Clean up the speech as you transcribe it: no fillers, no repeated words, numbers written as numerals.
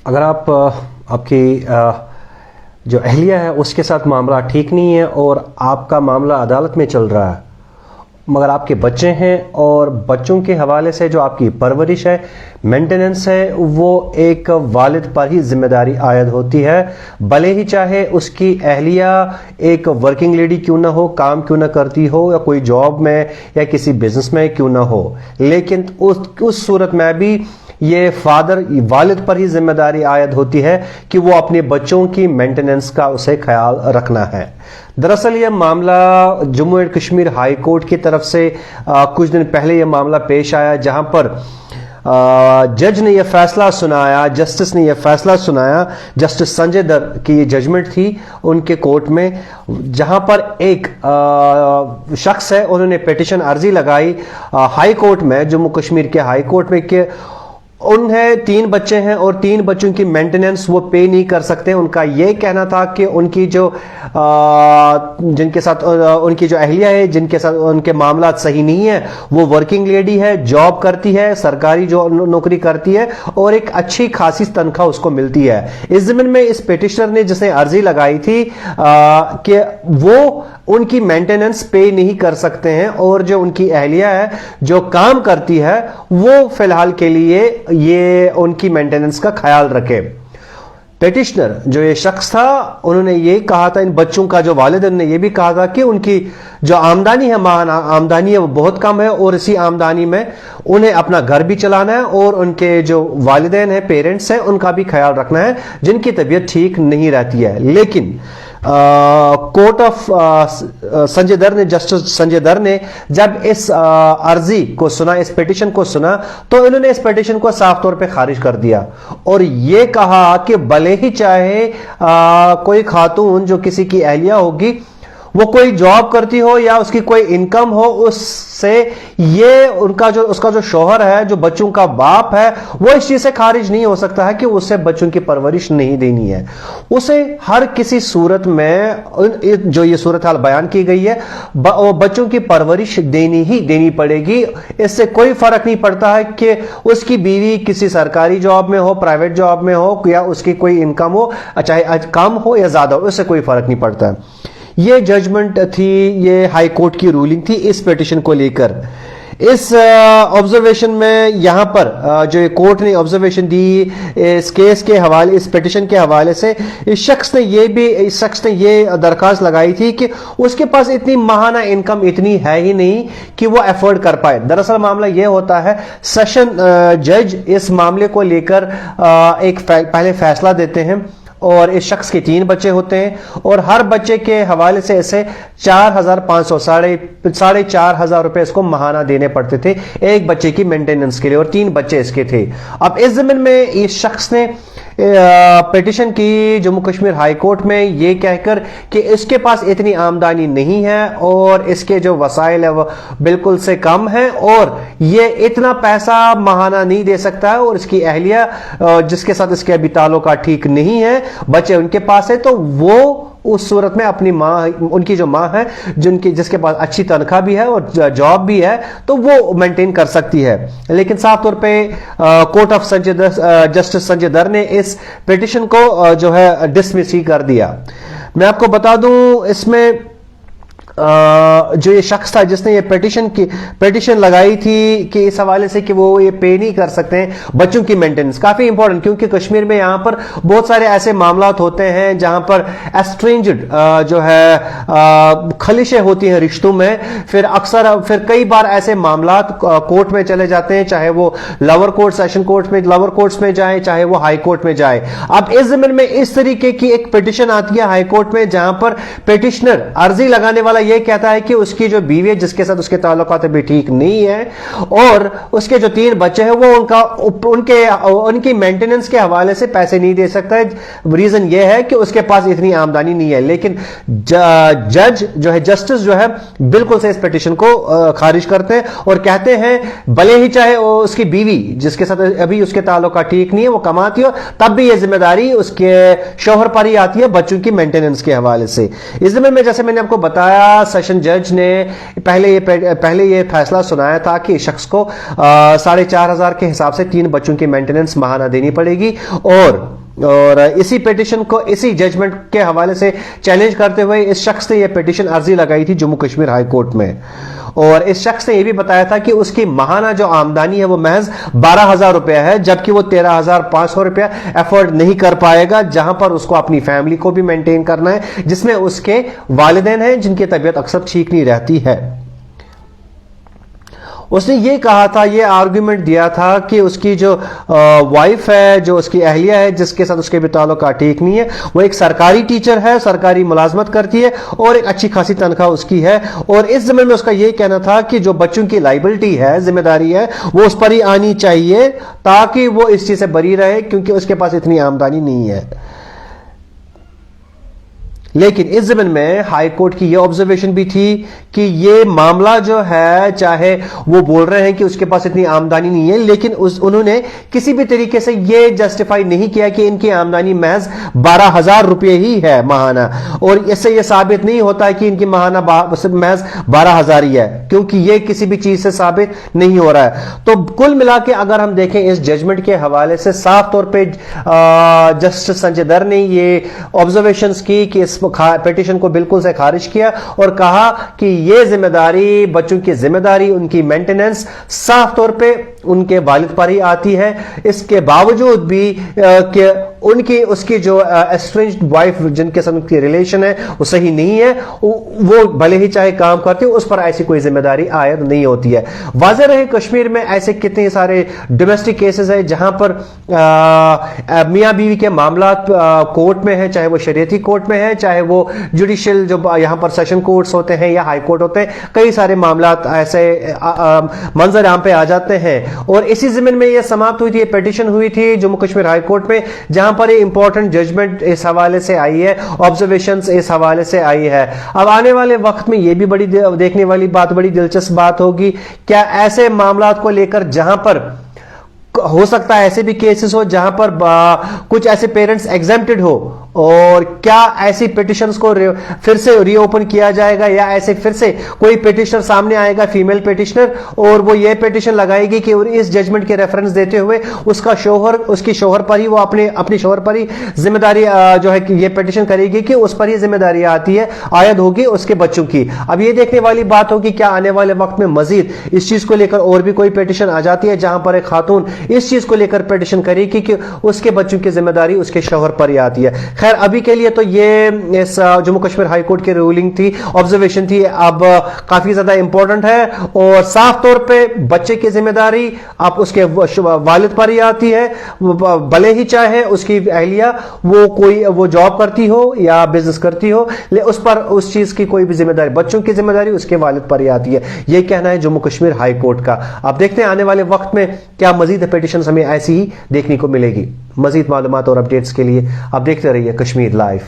اگر آپ کی جو اہلیہ ہے اس کے ساتھ معاملہ ٹھیک نہیں ہے اور آپ کا معاملہ عدالت میں چل رہا ہے، مگر آپ کے بچے ہیں اور بچوں کے حوالے سے جو آپ کی پرورش ہے، مینٹیننس ہے، وہ ایک والد پر ہی ذمہ داری عائد ہوتی ہے، بھلے ہی چاہے اس کی اہلیہ ایک ورکنگ لیڈی کیوں نہ ہو، کام کیوں نہ کرتی ہو، یا کوئی جاب میں یا کسی بزنس میں کیوں نہ ہو، لیکن اس صورت میں بھی یہ والد پر ہی ذمہ داری عائد ہوتی ہے کہ وہ اپنے بچوں کی مینٹیننس کا اسے خیال رکھنا ہے۔ دراصل یہ معاملہ Jammu and Kashmir high court کی طرف سے کچھ دن پہلے یہ معاملہ پیش آیا، جہاں پر جج نے یہ فیصلہ سنایا، جسٹس نے یہ فیصلہ سنایا، جسٹس سنجے در کی یہ ججمنٹ تھی ان کے کورٹ میں، جہاں پر ایک شخص ہے، انہوں نے پیٹیشن عرضی لگائی ہائی کورٹ میں، جموں کشمیر کے ہائی کورٹ میں، کہ انہیں 3 بچے ہیں اور 3 بچوں کی مینٹیننس وہ پے نہیں کر سکتے۔ ان کا یہ کہنا تھا کہ ان کی جو جن کے ساتھ ان کی جو اہلیہ ہے، جن کے ساتھ ان کے معاملات صحیح نہیں ہیں، وہ ورکنگ لیڈی ہے، جاب کرتی ہے، سرکاری جو نوکری کرتی ہے، اور ایک اچھی خاصی تنخواہ اس کو ملتی ہے۔ اس ضمن میں اس پیٹیشنر نے جس نے عرضی لگائی تھی کہ وہ ان کی مینٹیننس پے نہیں کر سکتے ہیں، اور جو ان کی اہلیہ ہے جو کام کرتی ہے وہ فی الحال کے لیے یہ ان کی مینٹیننس کا خیال رکھے۔ پیٹیشنر جو یہ شخص تھا، انہوں نے یہ کہا تھا، ان بچوں کا جو والدین نے یہ بھی کہا تھا کہ ان کی جو آمدنی ہے، ماہانہ آمدنی ہے، وہ بہت کم ہے، اور اسی آمدنی میں انہیں اپنا گھر بھی چلانا ہے، اور ان کے جو والدین ہیں، پیرنٹس ہیں، ان کا بھی خیال رکھنا ہے جن کی طبیعت ٹھیک نہیں رہتی ہے۔ لیکن کورٹ آف سنجے در نے، جسٹس سنجے در نے جب اس عرضی کو سنا، اس پیٹیشن کو سنا، تو انہوں نے اس پیٹیشن کو صاف طور پہ خارج کر دیا، اور یہ کہا کہ بھلے ہی چاہے کوئی خاتون جو کسی کی اہلیہ ہوگی، وہ کوئی جاب کرتی ہو یا اس کی کوئی انکم ہو، اس سے یہ اس کا جو شوہر ہے، جو بچوں کا باپ ہے، وہ اس چیز سے خارج نہیں ہو سکتا ہے کہ اسے بچوں کی پرورش نہیں دینی ہے۔ اسے ہر کسی صورت میں جو یہ صورتحال بیان کی گئی ہے، بچوں کی پرورش دینی پڑے گی۔ اس سے کوئی فرق نہیں پڑتا ہے کہ اس کی بیوی کسی سرکاری جاب میں ہو، پرائیویٹ جاب میں ہو، یا اس کی کوئی انکم ہو، چاہے کم ہو یا زیادہ ہو، اس سے کوئی فرق نہیں پڑتا ہے۔ یہ ججمنٹ تھی، یہ ہائی کورٹ کی رولنگ تھی اس پیٹیشن کو لے کر۔ اس آبزرویشن میں یہاں پر جو کورٹ نے آبزرویشن دی اس کیس کے حوالے، اس پیٹیشن کے حوالے سے، اس شخص نے یہ درخواست لگائی تھی کہ اس کے پاس اتنی ماہانہ انکم اتنی ہے ہی نہیں کہ وہ افورڈ کر پائے۔ دراصل معاملہ یہ ہوتا ہے، سیشن جج اس معاملے کو لے کر ایک پہلے فیصلہ دیتے ہیں، اور اس شخص کے 3 بچے ہوتے ہیں، اور ہر بچے کے حوالے سے اسے 4,500 ساڑھے 4,000 روپے اس کو ماہانہ دینے پڑتے تھے ایک بچے کی مینٹیننس کے لیے، اور 3 بچے اس کے تھے۔ اب اس ضمن میں اس شخص نے پیٹیشن کی جموں کشمیر ہائی کورٹ میں یہ کہہ کر کہ اس کے پاس اتنی آمدنی نہیں ہے، اور اس کے جو وسائل ہے وہ بالکل سے کم ہیں، اور یہ اتنا پیسہ ماہانہ نہیں دے سکتا ہے، اور اس کی اہلیہ جس کے ساتھ اس کے ابھی تعلقات ٹھیک نہیں ہے، بچے ان کے پاس ہے، تو وہ اس صورت میں اپنی ماں، ان کی جو ماں ہے جس کے پاس اچھی تنخواہ بھی ہے اور جاب بھی ہے، تو وہ مینٹین کر سکتی ہے۔ لیکن صاف طور پہ کورٹ آف جسٹس سنجے در نے اس پیٹیشن کو جو ہے ڈسمس ہی کر دیا۔ میں آپ کو بتا دوں، اس میں جو یہ شخص تھا جس نے یہ پیٹیشن لگائی تھی کہ اس حوالے سے کہ وہ یہ پے نہیں کر سکتے ہیں بچوں کی مینٹیننس، کافی امپورٹنٹ، کیونکہ کشمیر میں یہاں پر بہت سارے ایسے معاملات ہوتے ہیں جہاں پر اسٹرینجڈ جو ہے خلشیں ہوتی ہیں رشتوں میں، پھر کئی بار ایسے معاملات کورٹ میں چلے جاتے ہیں، چاہے وہ لور کورٹس میں جائیں، چاہے وہ ہائی کورٹ میں جائے۔ اب اس ضمن میں اس طریقے کی ایک پیٹیشن آتی ہے ہائی کورٹ میں، جہاں پر پیٹیشنر عرضی لگانے والا یہ کہتا ہے کہ اس کی جو بیوی ہے جس کے ساتھ اس کے تعلقات بھی ٹھیک نہیں ہے، اور اس کے جو 3 بچے ہیں وہ ان کی مینٹیننس کے حوالے سے پیسے نہیں دے سکتا ہے۔ ریزن یہ ہے کہ اس کے پاس اتنی آمدنی نہیں ہے۔ لیکن جج جو ہے، جسٹس جو ہے، بالکل سے اس پیٹیشن کو خارج کرتے ہیں اور کہتے ہیں بھلے ہی چاہے اس کی بیوی جس کے ساتھ ابھی اس کے تعلقات ٹھیک نہیں ہے وہ کماتی ہو، تب بھی یہ ذمہ داری اس کے شوہر پر ہی آتی ہے بچوں کی مینٹیننس کے حوالے سے۔ اس ضمن میں جیسے میں نے آپ کو بتایا سیشن جج نے پہلے یہ فیصلہ سنایا تھا کہ شخص کو 4,500 کے حساب سے 3 بچوں کی مینٹیننس ماہانہ دینی پڑے گی، اور اسی پیٹیشن کو اسی ججمنٹ کے حوالے سے چیلنج کرتے ہوئے اس شخص نے یہ پیٹیشن عرضی لگائی تھی جموں کشمیر ہائی کورٹ میں، اور اس شخص نے یہ بھی بتایا تھا کہ اس کی ماہانہ جو آمدنی ہے وہ محض 12,000 روپیہ ہے، جبکہ وہ 13,500 روپیہ ایفورڈ نہیں کر پائے گا، جہاں پر اس کو اپنی فیملی کو بھی مینٹین کرنا ہے، جس میں اس کے والدین ہیں جن کی طبیعت اکثر ٹھیک نہیں رہتی ہے۔ اس نے یہ کہا تھا، یہ آرگومنٹ دیا تھا کہ اس کی جو وائف ہے، جو اس کی اہلیہ ہے جس کے ساتھ اس کے بھی تعلقات ٹھیک نہیں ہے، وہ ایک سرکاری ٹیچر ہے، سرکاری ملازمت کرتی ہے اور ایک اچھی خاصی تنخواہ اس کی ہے، اور اس ضمن میں اس کا یہ کہنا تھا کہ جو بچوں کی لائبلٹی ہے، ذمہ داری ہے، وہ اس پر ہی آنی چاہیے تاکہ وہ اس چیز سے بری رہے، کیونکہ اس کے پاس اتنی آمدنی نہیں ہے۔ لیکن اس ضمن میں ہائی کورٹ کی یہ آبزرویشن بھی تھی کہ یہ معاملہ جو ہے، چاہے وہ بول رہے ہیں کہ اس کے پاس اتنی آمدنی نہیں ہے، لیکن انہوں نے کسی بھی طریقے سے یہ جسٹیفائی نہیں کیا کہ ان کی آمدنی محض 12,000 روپے ہی ہے ماہانہ، اور اس سے یہ ثابت نہیں ہوتا ہے کہ ان کی ماہانہ محض 12,000 ہی ہے، کیونکہ یہ کسی بھی چیز سے ثابت نہیں ہو رہا ہے۔ تو کل ملا کے اگر ہم دیکھیں اس ججمنٹ کے حوالے سے صاف طور پہ جسٹس سنجے در نے یہ آبزرویشنز کی کہ اس پیٹیشن کو بالکل سے خارج کیا اور کہا کہ یہ ذمہ داری، بچوں کی ذمہ داری، ان کی مینٹیننس صاف طور پہ ان کے والد پر ہی آتی ہے، اس کے باوجود بھی کہ اس کی جو اسٹرینجڈ وائف جن کے ساتھ ان کی ریلیشن ہے وہ صحیح نہیں ہے، وہ بھلے ہی چاہے کام کرتے اس پر ایسی کوئی ذمہ داری عائد نہیں ہوتی ہے۔ واضح رہے کشمیر میں ایسے کتنے سارے ڈومیسٹک کیسز ہیں جہاں پر میاں بیوی کے معاملات کورٹ میں ہیں، چاہے وہ شریعتی کورٹ میں ہے، چاہے وہ جوڈیشل جو یہاں پر سیشن کورٹس ہوتے ہیں یا ہائی کورٹ ہوتے ہیں، کئی سارے معاملات ایسے منظر عام پہ آ جاتے ہیں، اور اسی ضمن میں یہ سماعت ہوئی تھی، یہ پیٹیشن ہوئی تھی جموں کشمیر ہائی کورٹ میں، جہاں پر یہ امپورٹنٹ ججمنٹ اس حوالے سے آئی ہے، آبزرویشنز اس حوالے سے آئی ہے۔ اب آنے والے وقت میں یہ بھی بڑی دیکھنے والی بات، بڑی دلچسپ بات ہوگی، کیا ایسے معاملات کو لے کر جہاں پر ہو سکتا ہے ایسے بھی کیسز ہو جہاں پر کچھ ایسے پیرنٹس ایگزمپٹڈ ہو، اور کیا ایسی پیٹیشنز کو پھر سے ری اوپن کیا جائے گا، یا ایسے پھر سے کوئی پیٹیشنر سامنے آئے گا، فیمیل پیٹیشنر، اور وہ یہ پیٹیشن لگائے گی کہ اس ججمنٹ کے ریفرنس دیتے ہوئے اس کی شوہر پر ہی، وہ اپنی شوہر پر ہی ذمہ داری جو ہے یہ پیٹیشن کرے گی کہ اس پر ہی ذمہ داری آتی ہے، عائد ہوگی اس کے بچوں کی۔ اب یہ دیکھنے والی بات ہوگی کیا آنے والے وقت میں مزید اس چیز کو لے کر اور بھی کوئی پیٹیشن آ جاتی ہے جہاں پر ایک خاتون اس چیز کو لے کر پیٹیشن کرے گی کہ اس کے بچوں کی ذمہ داری اس کے شوہر پر ہی آتی ہے۔ خیر ابھی کے لیے تو یہ اس جموں کشمیر ہائی کورٹ کی رولنگ تھی، آبزرویشن تھی، اب کافی زیادہ امپورٹنٹ ہے، اور صاف طور پہ بچے کی ذمہ داری اب اس کے والد پر ہی آتی ہے، بھلے ہی چاہے اس کی اہلیہ وہ جاب کرتی ہو یا بزنس کرتی ہو، اس پر اس چیز کی کوئی بھی ذمہ داری، بچوں کی ذمہ داری اس کے والد پر ہی آتی ہے، یہ کہنا ہے جموں کشمیر ہائی کورٹ کا۔ اب دیکھتے ہیں آنے والے وقت میں کیا مزید پیٹیشنز ہمیں ایسی ہی دیکھنے کو ملے گی۔ مزید معلومات اور اپڈیٹس کے لیے آپ دیکھتے رہیے کشمیر لائیو۔